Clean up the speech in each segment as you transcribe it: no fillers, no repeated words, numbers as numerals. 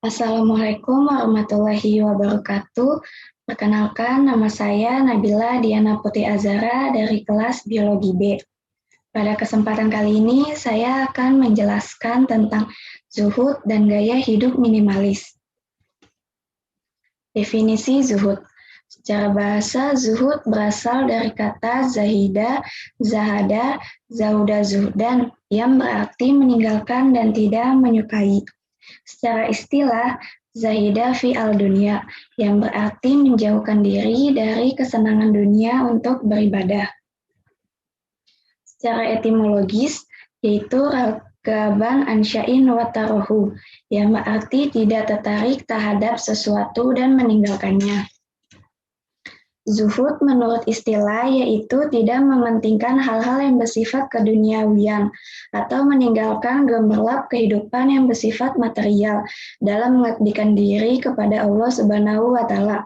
Assalamualaikum warahmatullahi wabarakatuh. Perkenalkan, nama saya Nabila Diana Putri Azara dari kelas Biologi B. Pada kesempatan kali ini, saya akan menjelaskan tentang zuhud dan gaya hidup minimalis. Definisi zuhud. Secara bahasa, zuhud berasal dari kata zahida, zahada, zauda zuhdan, yang berarti meninggalkan dan tidak menyukai. Secara istilah, zahida fi al-dunya, yang berarti menjauhkan diri dari kesenangan dunia untuk beribadah. Secara etimologis, yaitu ragaban ansya'in wa tarohu, yang berarti tidak tertarik terhadap sesuatu dan meninggalkannya. Zuhud menurut istilah yaitu tidak mementingkan hal-hal yang bersifat keduniawian atau meninggalkan gemerlap kehidupan yang bersifat material dalam mengabdikan diri kepada Allah Subhanahu wa Ta'ala.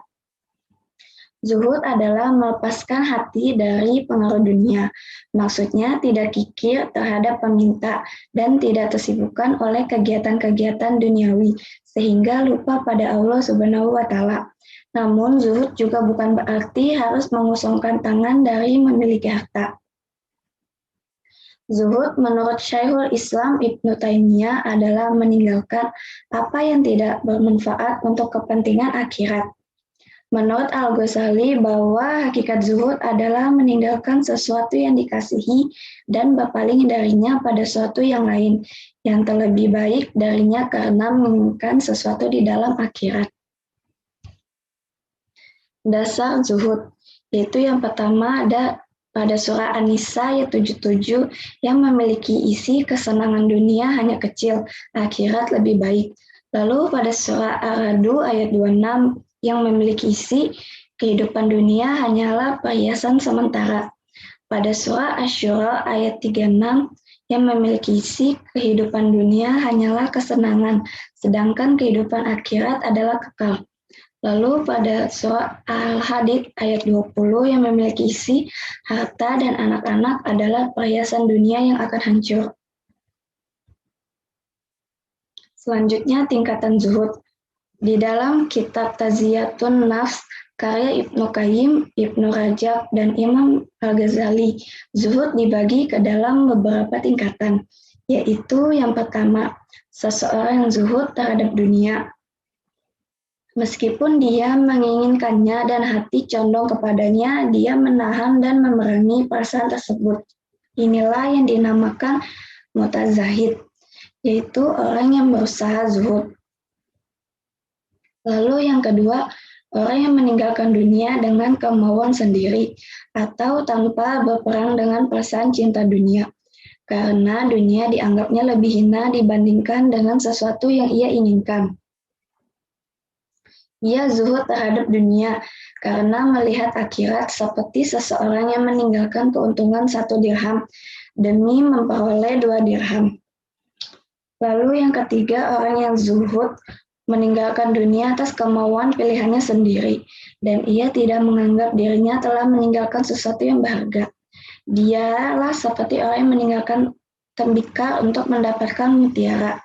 Zuhud adalah melepaskan hati dari pengaruh dunia, maksudnya tidak kikir terhadap peminta dan tidak tersibukkan oleh kegiatan-kegiatan duniawi sehingga lupa pada Allah Subhanahu wa Ta'ala. Namun, zuhud juga bukan berarti harus mengosongkan tangan dari memiliki harta. Zuhud menurut Syekhul Islam Ibnu Taimiyah adalah meninggalkan apa yang tidak bermanfaat untuk kepentingan akhirat. Menurut Al-Ghazali bahwa hakikat zuhud adalah meninggalkan sesuatu yang dikasihi dan berpaling darinya pada sesuatu yang lain, yang terlebih baik darinya karena menginginkan sesuatu di dalam akhirat. Dasar zuhud, yaitu yang pertama ada pada surah An-Nisa ayat 77 yang memiliki isi kesenangan dunia hanya kecil, akhirat lebih baik. Lalu pada surah Ar-Ra'd ayat 26 yang memiliki isi kehidupan dunia hanyalah perhiasan sementara. Pada surah Asy-Syura ayat 36 yang memiliki isi kehidupan dunia hanyalah kesenangan, sedangkan kehidupan akhirat adalah kekal. Lalu pada surah Al-Hadid ayat 20 yang memiliki isi harta dan anak-anak adalah perhiasan dunia yang akan hancur. Selanjutnya tingkatan zuhud. Di dalam kitab Tazkiyatun Nafs karya Ibnu Qayyim, Ibnu Rajab, dan Imam Al-Ghazali, zuhud dibagi ke dalam beberapa tingkatan, yaitu yang pertama, seseorang yang zuhud terhadap dunia. Meskipun dia menginginkannya dan hati condong kepadanya, dia menahan dan memerangi perasaan tersebut. Inilah yang dinamakan mutazahid, yaitu orang yang berusaha zuhud. Lalu yang kedua, orang yang meninggalkan dunia dengan kemauan sendiri atau tanpa berperang dengan perasaan cinta dunia. Karena dunia dianggapnya lebih hina dibandingkan dengan sesuatu yang ia inginkan. Ia zuhud terhadap dunia karena melihat akhirat seperti seseorang yang meninggalkan keuntungan 1 dirham demi memperoleh 2 dirham. Lalu yang ketiga, orang yang zuhud meninggalkan dunia atas kemauan pilihannya sendiri dan ia tidak menganggap dirinya telah meninggalkan sesuatu yang berharga. Dialah seperti orang yang meninggalkan tembikar untuk mendapatkan mutiara.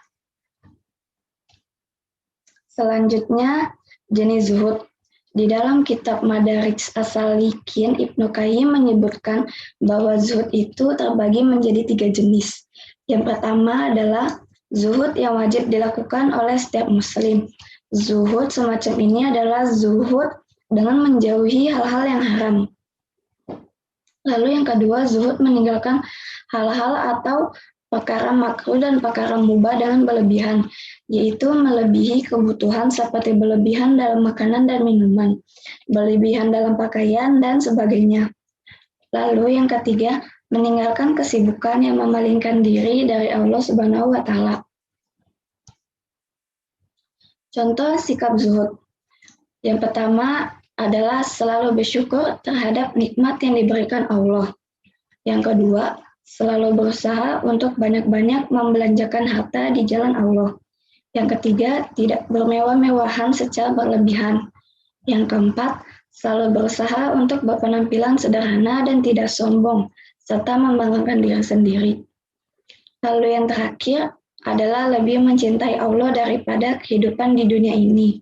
Selanjutnya, jenis zuhud. Di dalam kitab Madarij As-Salikin, Ibnu Qayyim menyebutkan bahwa zuhud itu terbagi menjadi 3 jenis. Yang pertama adalah zuhud yang wajib dilakukan oleh setiap muslim. Zuhud semacam ini adalah zuhud dengan menjauhi hal-hal yang haram. Lalu yang kedua, zuhud meninggalkan hal-hal atau perkara makruh dan perkara mubah dengan berlebihan, yaitu melebihi kebutuhan seperti berlebihan dalam makanan dan minuman, berlebihan dalam pakaian, dan sebagainya. Lalu yang ketiga, meninggalkan kesibukan yang memalingkan diri dari Allah Subhanahu wa Ta'ala. Contoh sikap zuhud. Yang pertama adalah selalu bersyukur terhadap nikmat yang diberikan Allah. Yang kedua, selalu berusaha untuk banyak-banyak membelanjakan harta di jalan Allah. Yang ketiga, tidak bermewah-mewahan secara berlebihan. Yang keempat, selalu berusaha untuk berpenampilan sederhana dan tidak sombong, serta membanggakan diri sendiri. Lalu yang terakhir adalah lebih mencintai Allah daripada kehidupan di dunia ini.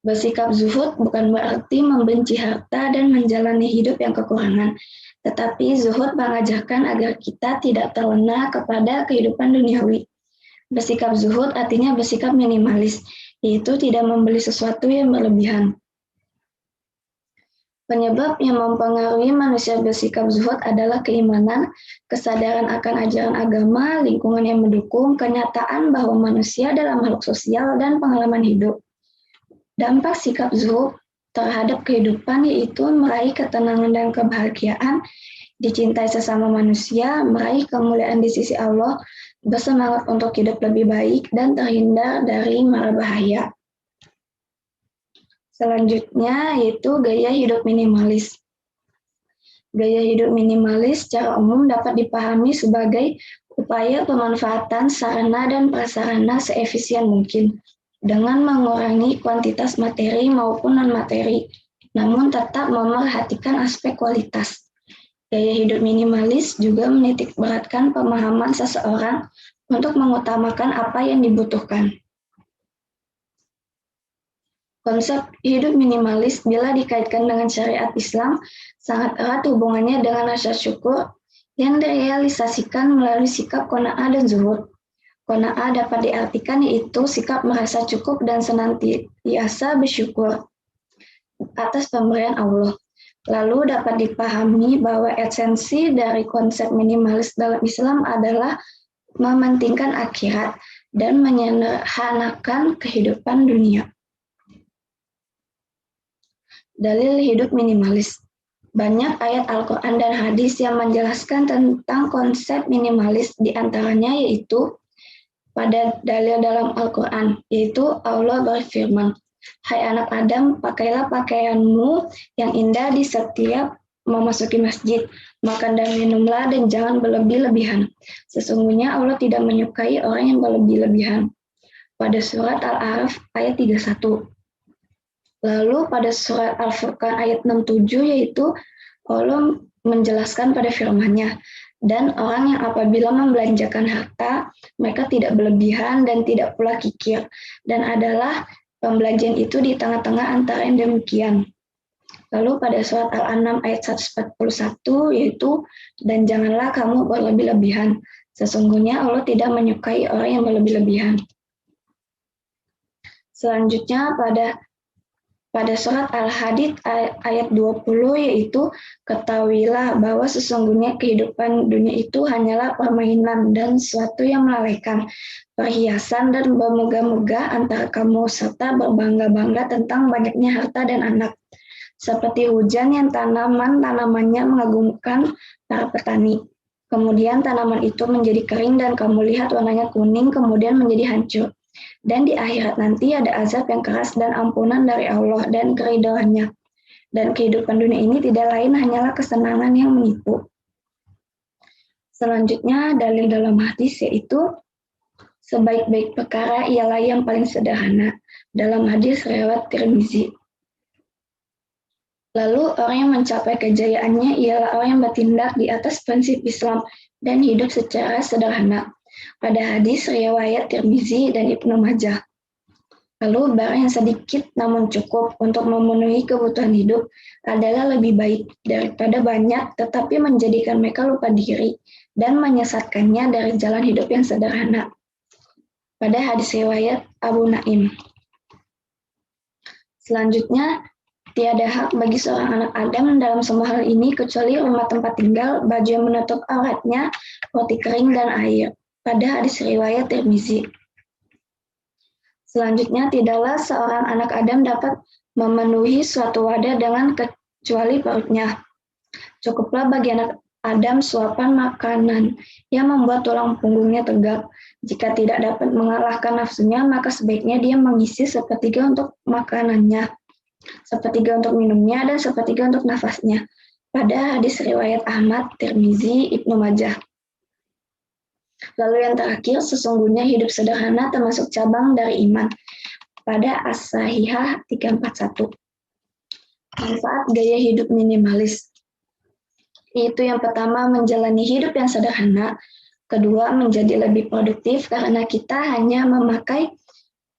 Bersikap zuhud bukan berarti membenci harta dan menjalani hidup yang kekurangan, tetapi zuhud mengajarkan agar kita tidak terlena kepada kehidupan duniawi. Bersikap zuhud artinya bersikap minimalis, yaitu tidak membeli sesuatu yang berlebihan. Penyebab yang mempengaruhi manusia bersikap zuhud adalah keimanan, kesadaran akan ajaran agama, lingkungan yang mendukung, kenyataan bahwa manusia adalah makhluk sosial, dan pengalaman hidup. Dampak sikap zuhud terhadap kehidupan yaitu meraih ketenangan dan kebahagiaan, dicintai sesama manusia, meraih kemuliaan di sisi Allah, bersemangat untuk hidup lebih baik, dan terhindar dari mara bahaya. Selanjutnya yaitu gaya hidup minimalis. Gaya hidup minimalis secara umum dapat dipahami sebagai upaya pemanfaatan sarana dan prasarana seefisien mungkin dengan mengurangi kuantitas materi maupun non-materi, namun tetap memerhatikan aspek kualitas. Gaya hidup minimalis juga menitikberatkan pemahaman seseorang untuk mengutamakan apa yang dibutuhkan. Konsep hidup minimalis bila dikaitkan dengan syariat Islam sangat erat hubungannya dengan rasa syukur yang direalisasikan melalui sikap qanaah dan zuhud. Qanaah dapat diartikan yaitu sikap merasa cukup dan senantiasa bersyukur atas pemberian Allah. Lalu dapat dipahami bahwa esensi dari konsep minimalis dalam Islam adalah mementingkan akhirat dan menyederhanakan kehidupan dunia. Dalil hidup minimalis. Banyak ayat Al-Quran dan hadis yang menjelaskan tentang konsep minimalis, di antaranya yaitu pada dalil dalam Al-Quran, yaitu Allah berfirman, "Hai anak Adam, pakailah pakaianmu yang indah di setiap memasuki masjid, makan dan minumlah dan jangan berlebih-lebihan. Sesungguhnya Allah tidak menyukai orang yang berlebih-lebihan." Pada surat Al-A'raf ayat 31. Lalu pada surat Al-Furqan ayat 67 yaitu Allah menjelaskan pada firman-Nya, dan orang yang apabila membelanjakan harta, mereka tidak berlebihan dan tidak pula kikir, dan adalah pembelanjaan itu di tengah-tengah antara yang demikian. Lalu pada surat Al-An'am ayat 141 yaitu, dan janganlah kamu berlebih-lebihan, sesungguhnya Allah tidak menyukai orang yang berlebih-lebihan. Selanjutnya pada surat Al-Hadid ayat 20 yaitu, ketahuilah bahwa sesungguhnya kehidupan dunia itu hanyalah permainan dan sesuatu yang melalaikan, perhiasan dan bermegah-megah antara kamu, serta berbangga-bangga tentang banyaknya harta dan anak. Seperti hujan yang tanaman-tanamannya mengagumkan para petani. Kemudian tanaman itu menjadi kering dan kamu lihat warnanya kuning, kemudian menjadi hancur. Dan di akhirat nanti ada azab yang keras dan ampunan dari Allah dan keridhaan-Nya. Dan kehidupan dunia ini tidak lain hanyalah kesenangan yang menipu. Selanjutnya dalil dalam hadis yaitu, sebaik-baik perkara ialah yang paling sederhana. Dalam hadis riwayat Tirmizi. Lalu orang yang mencapai kejayaannya ialah orang yang bertindak di atas prinsip Islam dan hidup secara sederhana. Pada hadis riwayat Tirmizi dan Ibnu Majah. Lalu barang yang sedikit namun cukup untuk memenuhi kebutuhan hidup adalah lebih baik daripada banyak tetapi menjadikan mereka lupa diri dan menyesatkannya dari jalan hidup yang sederhana. Pada hadis riwayat Abu Naim. Selanjutnya, tiada hak bagi seorang anak Adam dalam semua hal ini kecuali rumah tempat tinggal, baju yang menutup auratnya, roti kering dan air. Pada hadis riwayat Tirmizi. Selanjutnya, tidaklah seorang anak Adam dapat memenuhi suatu wadah dengan kecuali perutnya. Cukuplah bagi anak Adam suapan makanan yang membuat tulang punggungnya tegak. Jika tidak dapat mengalahkan nafsunya, maka sebaiknya dia mengisi sepertiga untuk makanannya, sepertiga untuk minumnya, dan sepertiga untuk nafasnya. Pada hadis riwayat Ahmad, Tirmizi, Ibnu Majah. Lalu yang terakhir, sesungguhnya hidup sederhana termasuk cabang dari iman. Pada As-Sahihah 341. Manfaat gaya hidup minimalis. Yaitu yang pertama, menjalani hidup yang sederhana. Kedua, menjadi lebih produktif karena kita hanya memakai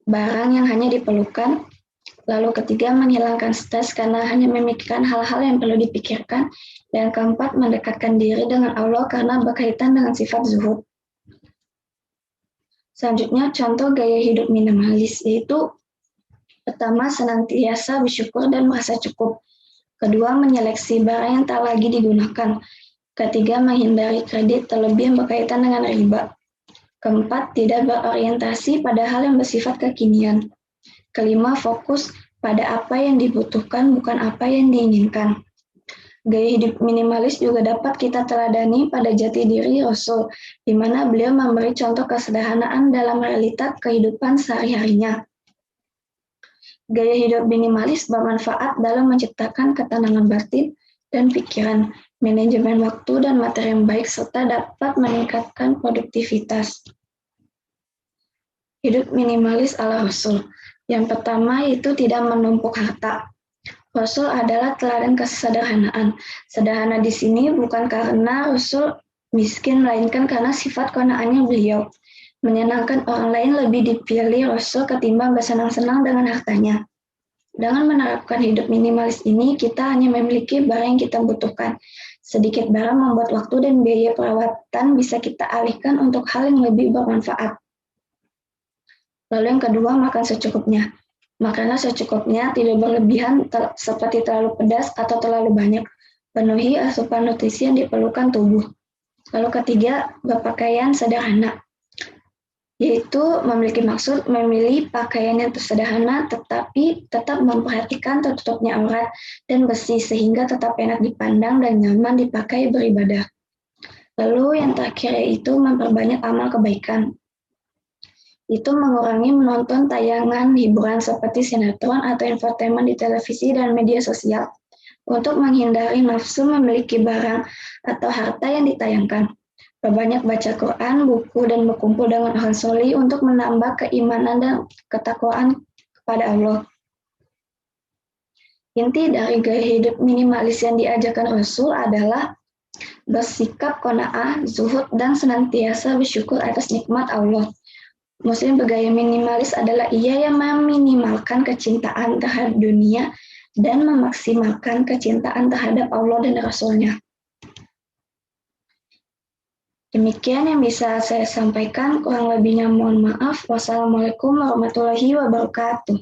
barang yang hanya diperlukan. Lalu ketiga, menghilangkan stres karena hanya memikirkan hal-hal yang perlu dipikirkan. Dan keempat, mendekatkan diri dengan Allah karena berkaitan dengan sifat zuhud. Selanjutnya, contoh gaya hidup minimalis, yaitu pertama, senantiasa bersyukur dan merasa cukup. Kedua, menyeleksi barang yang tak lagi digunakan. Ketiga, menghindari kredit terlebih yang berkaitan dengan riba. Keempat, tidak berorientasi pada hal yang bersifat kekinian. Kelima, fokus pada apa yang dibutuhkan, bukan apa yang diinginkan. Gaya hidup minimalis juga dapat kita teladani pada jati diri Rasul, di mana beliau memberi contoh kesederhanaan dalam realitas kehidupan sehari-harinya. Gaya hidup minimalis bermanfaat dalam menciptakan ketenangan batin dan pikiran, manajemen waktu dan materi yang baik, serta dapat meningkatkan produktivitas. Hidup minimalis ala Rasul. Yang pertama itu tidak menumpuk harta. Rasul adalah teladan kesederhanaan. Sederhana di sini bukan karena Rasul miskin, melainkan karena sifat qanaatnya beliau. Menyenangkan orang lain lebih dipilih Rasul ketimbang bersenang-senang dengan hartanya. Dengan menerapkan hidup minimalis ini, kita hanya memiliki barang yang kita butuhkan. Sedikit barang membuat waktu dan biaya perawatan bisa kita alihkan untuk hal yang lebih bermanfaat. Lalu yang kedua, makan secukupnya. Makanlah secukupnya, tidak berlebihan seperti terlalu pedas atau terlalu banyak. Penuhi asupan nutrisi yang diperlukan tubuh. Lalu ketiga, berpakaian sederhana, yaitu memiliki maksud memilih pakaian yang sederhana tetapi tetap memperhatikan tertutupnya aurat dan bersih sehingga tetap enak dipandang dan nyaman dipakai beribadah. Lalu yang terakhir yaitu memperbanyak amal kebaikan. Itu mengurangi menonton tayangan hiburan seperti sinetron atau infotainment di televisi dan media sosial untuk menghindari nafsu memiliki barang atau harta yang ditayangkan. Perbanyak baca Quran, buku, dan berkumpul dengan orang soleh untuk menambah keimanan dan ketakwaan kepada Allah. Inti dari gaya hidup minimalis yang diajarkan Rasul adalah bersikap qanaah, zuhud, dan senantiasa bersyukur atas nikmat Allah. Muslim bergaya minimalis adalah ia yang meminimalkan kecintaan terhadap dunia dan memaksimalkan kecintaan terhadap Allah dan Rasul-Nya. Demikian yang bisa saya sampaikan, kurang lebihnya mohon maaf. Wassalamualaikum warahmatullahi wabarakatuh.